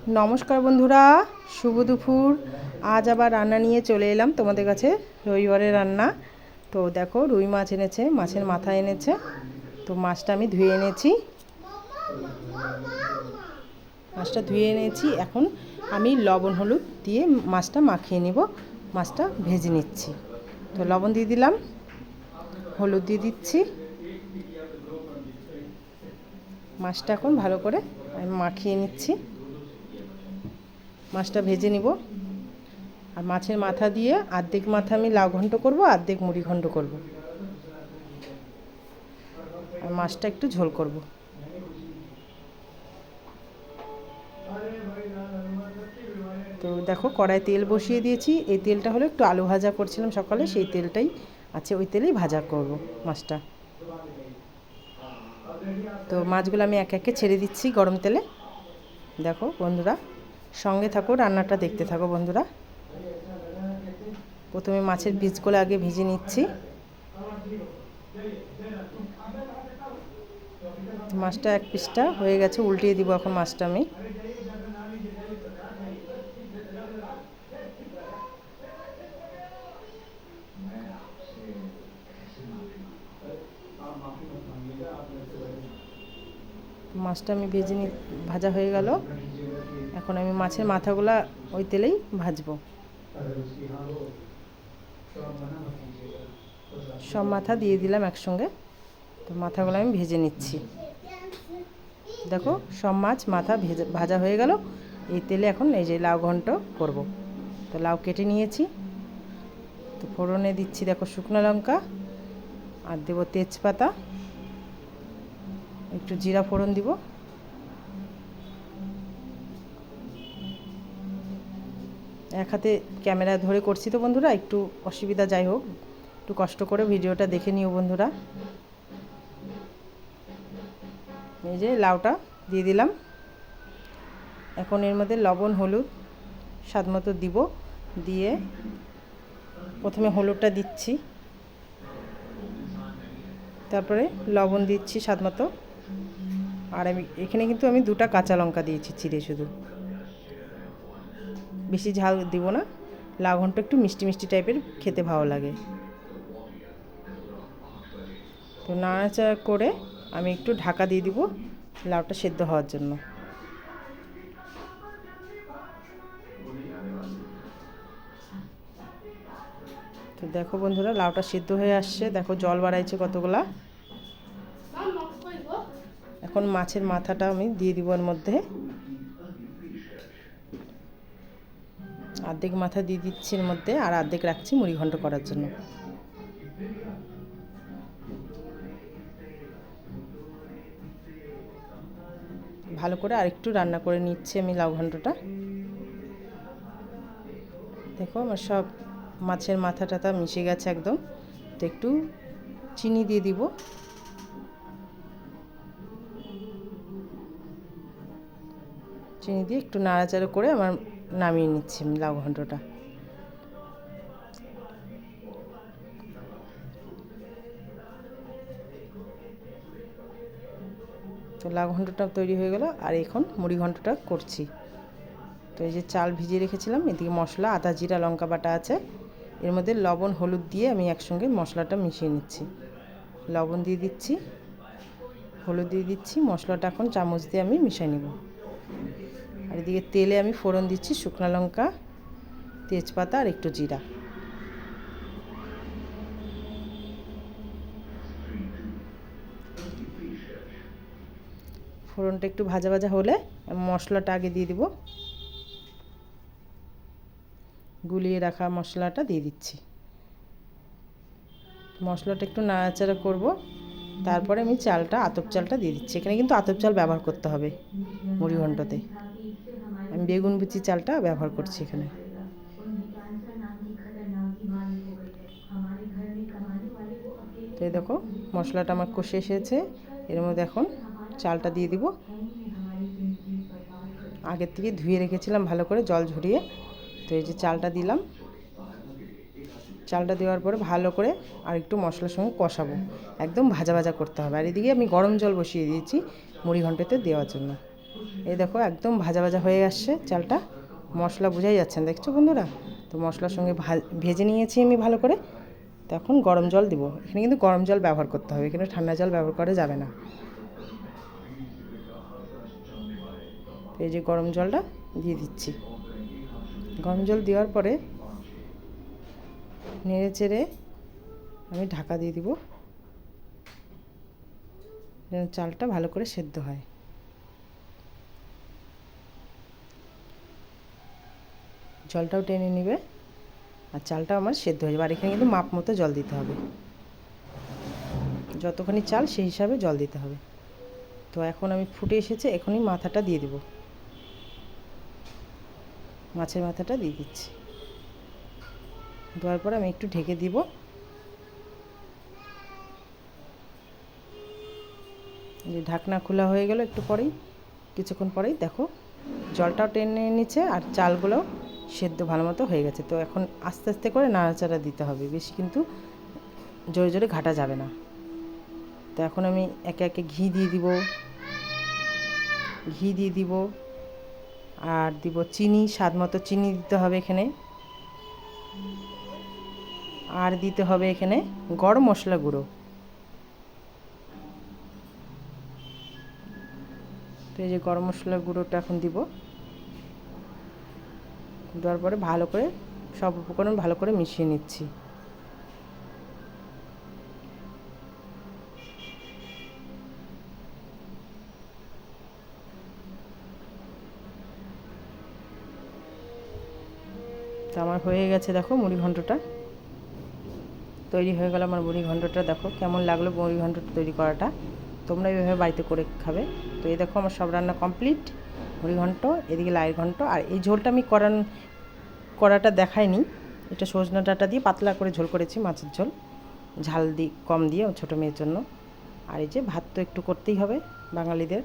নমস্কার বন্ধুরা, শুভ দুপুর। আজ আবার রান্না নিয়ে চলে এলাম তোমাদের কাছে, রবিবারের রান্না। তো দেখো, রুই মাছ এনেছে, মাছের মাথা এনেছে। তো মাছটা আমি ধুয়ে এনেছি, এখন আমি লবণ হলুদ দিয়ে মাছটা মাখিয়ে নিব। মাছটা ভেজে নিচ্ছি। তো লবণ দিয়ে দিলাম, হলুদ দিয়ে দিচ্ছি। মাছটা এখন ভালো করে আমি মাখিয়ে নিচ্ছি। মাছটা ভেজে নিব। আর মাছের মাথা দিয়ে অর্ধেক মাথা আমি লাউ ঘন্ট করব, অর্ধেক মুড়ি ঘন্ট করব। আর মাছটা একটু ঝোল করব। তো দেখো, কড়াই তেল বসিয়ে দিয়েছি। এই তেলটা হলো একটু আলু ভাজা করছিলাম সকালে, সেই তেলটাই আছে, ওই তেলেই ভাজা করব মাছটা। তো মাছগুলো আমি এক একে ছেড়ে দিচ্ছি গরম তেলে। দেখো বন্ধুরা, সঙ্গে থাকো, রান্নাটা দেখতে থাকো বন্ধুরা। প্রথমে মাছের বীজগুলো আগে ভেজে নিচ্ছি। মাছটা এক পিসটা হয়ে গেছে, উল্টিয়ে দিব এখন মাছটা আমি। মাছটা আমি ভাজা হয়ে গেল। এখন আমি মাছের মাথাগুলা ওই তেলেই ভাজবো। সব মাথা দিয়ে দিলাম একসঙ্গে। তো মাথাগুলো আমি ভেজে নিচ্ছি। দেখো, সব মাছ মাথা ভাজা হয়ে গেল। এই তেলে এখন এই যে লাউ ঘন্ট করব। তো লাউ কেটে নিয়েছি। তো ফোড়নে দিচ্ছি, দেখো, শুকনো লঙ্কা, আর দেবো তেজপাতা, একটু জিরা ফোড়ন দিব। এক হাতে ক্যামেরা ধরে করছি তো বন্ধুরা, একটু অসুবিধা, যাই হোক, একটু কষ্ট করে ভিডিওটা দেখে নিও বন্ধুরা। এই যে লাউটা দিয়ে দিলাম। এখন এর মধ্যে লবণ হলুদ স্বাদ মতো দিব। দিয়ে প্রথমে হলুদটা দিচ্ছি, তারপরে লবণ দিচ্ছি স্বাদ মতো। আর এখানে কিন্তু আমি 2টা কাঁচা লঙ্কা দিয়েছি চিড়ে, শুধু, বেশি ঝাল দিব না। লাউ ঘন্ট একটু মিষ্টি মিষ্টি টাইপের খেতে ভালো লাগে। তো নাড়াচাড়া করে আমি একটু ঢাকা দিয়ে দিব লাউটা সেদ্ধ হওয়ার জন্য। তো দেখো বন্ধুরা, লাউটা সেদ্ধ হয়ে আসছে। দেখো, জল বাড়াইছে কতগুলা। এখন মাছের মাথাটা আমি দিয়ে দিব এর মধ্যে। অর্ধেক মাথা দিয়ে দিচ্ছি এর মধ্যে, আর অর্ধেক রাখছি মুড়ি ঘন্ট করার জন্য। ভালো করে আরেকটু রান্না করে নিচ্ছি আমি লাউ ঘন্টটা। দেখো, আমার সব মাছের মাথা টাথা মিশে গেছে একদম। তো একটু চিনি দিয়ে দিব। চিনি দিয়ে একটু নাড়াচাড়া করে আমার নামিয়ে নিচ্ছি আমি লাউ ঘন্টটা। তো লাউ ঘন্টটা তৈরি হয়ে গেল। আর এখন মুড়ি ঘন্টটা করছি। তো এই যে চাল ভিজিয়ে রেখেছিলাম, এদিকে মশলা, আদা জিরা লঙ্কা বাটা আছে। এর মধ্যে লবণ হলুদ দিয়ে আমি একসঙ্গে মশলাটা মিশিয়ে নিচ্ছি। লবণ দিয়ে দিচ্ছি, হলুদ দিয়ে দিচ্ছি। মশলাটা এখন চামচ দিয়ে আমি মিশিয়ে নেব। আর এদিকে তেলে আমি ফোড়ন দিচ্ছি শুকনো লঙ্কা, তেজপাতা আর একটু জিরা। ফোড়নটা একটু ভাজা ভাজা হলে আমি মশলাটা আগে দিয়ে দিব। গুলিয়ে রাখা মশলাটা দিয়ে দিচ্ছি। মশলাটা একটু নাড়াচাড়া করব। তারপরে আমি চালটা, আতপ চালটা দিয়ে দিচ্ছি। এখানে কিন্তু আতপ চাল ব্যবহার করতে হবে মুড়ি ঘন্টতে। আমি বেগুন বিচি চালটা ব্যবহার করছি এখানে। তো এই দেখো, মশলাটা আমার কষে এসেছে। এর মধ্যে এখন চালটা দিয়ে দিব। আগের থেকে ধুয়ে রেখেছিলাম ভালো করে, জল ঝরিয়ে। তো এই যে চালটা দিলাম। চালটা দেওয়ার পরে ভালো করে আর একটু মশলার সঙ্গে কষাবো। একদম ভাজা ভাজা করতে হবে। আর এদিকে আমি গরম জল বসিয়ে দিয়েছি মুড়ি ঘন্টতে দেওয়ার জন্য। এই দেখো একদম ভাজা ভাজা হয়ে আসছে চালটা, মশলা বোঝাই যাচ্ছে না, দেখছো বন্ধুরা? তো মশলার সঙ্গে ভেজে নিয়েছি আমি ভালো করে। তো এখন গরম জল দিব, এখানে কিন্তু গরম জল ব্যবহার করতে হবে, এখানে ঠান্ডা জল ব্যবহার করা যাবে না। এই যে গরম জলটা দিয়ে দিচ্ছি। গরম জল দেওয়ার পরে নেড়ে চেড়ে আমি ঢাকা দিয়ে দিব, যেন চালটা ভালো করে সেদ্ধ হয়। জলটাও টেনে নেবে আর চালটাও আমার সেদ্ধ হয়ে যাবে। আর এখানে কিন্তু মাপ মতো জল দিতে হবে, যতখানি চাল সেই হিসাবে জল দিতে হবে। তো এখন আমি ফুটে এসেছে, এখনই মাথাটা দিয়ে দেব, মাছের মাথাটা দিয়ে দিচ্ছি। দেওয়ার পর আমি একটু ঢেকে দিব। যে ঢাকনা খোলা হয়ে গেল একটু পরেই, কিছুক্ষণ পরেই দেখো জলটাও টেনে নিচ্ছে আর চালগুলো সেদ্ধ ভালো মতো হয়ে গেছে। তো এখন আস্তে আস্তে করে নাড়াচাড়া দিতে হবে, বেশি কিন্তু জোরে জোরে ঘাটা যাবে না। তো এখন আমি একে একে ঘি দিয়ে দিব আর দিব চিনি, স্বাদ মতো চিনি দিতে হবে এখানে। আর দিতে হবে এখানে গরম মশলা গুঁড়ো। তো এই যে গরম মশলার গুঁড়োটা এখন দিব। দেওয়ার পরে ভালো করে সব উপকরণ ভালো করে মিশিয়ে নিচ্ছি। তো আমার হয়ে গেছে, দেখো মুড়ি ঘন্টটা তৈরি হয়ে গেল। আমার মুড়ি ঘন্টটা দেখো কেমন লাগলো মুড়ি ঘন্টটা তৈরি করাটা, তোমরা এইভাবে বাড়িতে করে খাবে। তো এই দেখো আমার সব রান্না কমপ্লিট, মুড়ি ঘন্ট, এদিকে লাইয়ের ঘন্ট। আর এই ঝোলটা আমি কড়াটা দেখাইনি, এটা সজনা ডাঁটা দিয়ে পাতলা করে ঝোল করেছি, মাছের ঝোল, ঝাল কম দিয়ে ছোটো মেয়ের জন্য। আর এই যে ভাত তো একটু করতেই হবে বাঙালিদের।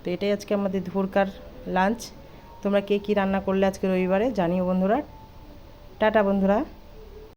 তো এটাই আজকে আমাদের দুপুরকার লাঞ্চ। তোমরা কে কী রান্না করলে আজকে রবিবারে জানিও বন্ধুরা। টাটা বন্ধুরা।